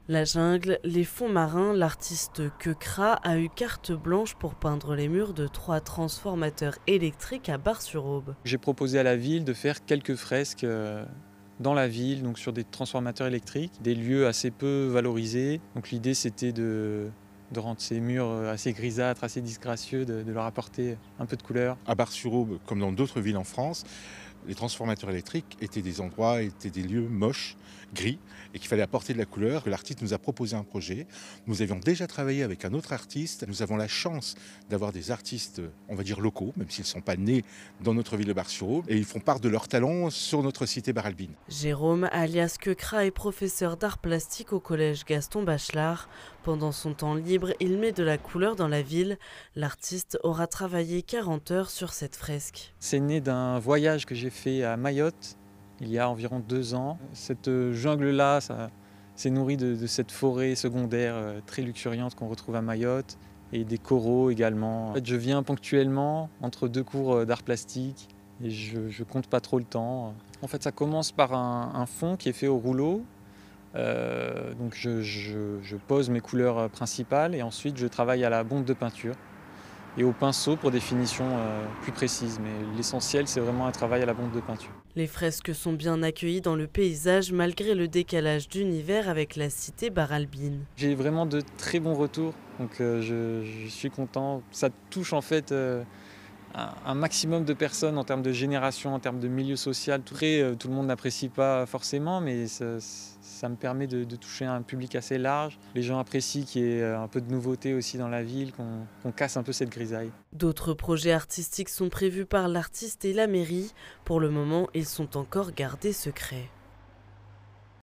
La jungle, les fonds marins, l'artiste Kekra a eu carte blanche pour peindre les murs de 3 transformateurs électriques à Bar-sur-Aube. J'ai proposé à la ville de faire quelques fresques dans la ville, donc sur des transformateurs électriques, des lieux assez peu valorisés. Donc l'idée c'était de rendre ces murs assez grisâtres, assez disgracieux, de leur apporter un peu de couleur. À Bar-sur-Aube, comme dans d'autres villes en France, les transformateurs électriques étaient des lieux moches, gris, et qu'il fallait apporter de la couleur. L'artiste nous a proposé un projet. Nous avions déjà travaillé avec un autre artiste. Nous avons la chance d'avoir des artistes, on va dire locaux, même s'ils ne sont pas nés dans notre ville de Bar-sur-Aube, et ils font part de leur talent sur notre cité Bar-Albin. Jérôme, alias Kekra, est professeur d'art plastique au collège Gaston Bachelard. Pendant son temps libre, il met de la couleur dans la ville. L'artiste aura travaillé 40 heures sur cette fresque. C'est né d'un voyage que j'ai fait à Mayotte il y a environ 2 ans. Cette jungle-là, ça s'est nourri de cette forêt secondaire très luxuriante qu'on retrouve à Mayotte et des coraux également. En fait, je viens ponctuellement entre 2 cours d'art plastique et je compte pas trop le temps. En fait, ça commence par un fond qui est fait au rouleau. Donc je pose mes couleurs principales et ensuite je travaille à la bombe de peinture et au pinceau pour des finitions plus précises. Mais l'essentiel, c'est vraiment un travail à la bombe de peinture. Les fresques sont bien accueillies dans le paysage malgré le décalage d'univers avec la cité Bar-Albin. J'ai vraiment de très bons retours, donc je suis content. Ça touche en fait un maximum de personnes en termes de génération, en termes de milieu social. Tout le monde n'apprécie pas forcément, mais ça me permet de toucher un public assez large. Les gens apprécient qu'il y ait un peu de nouveauté aussi dans la ville, qu'on casse un peu cette grisaille. D'autres projets artistiques sont prévus par l'artiste et la mairie. Pour le moment, ils sont encore gardés secrets.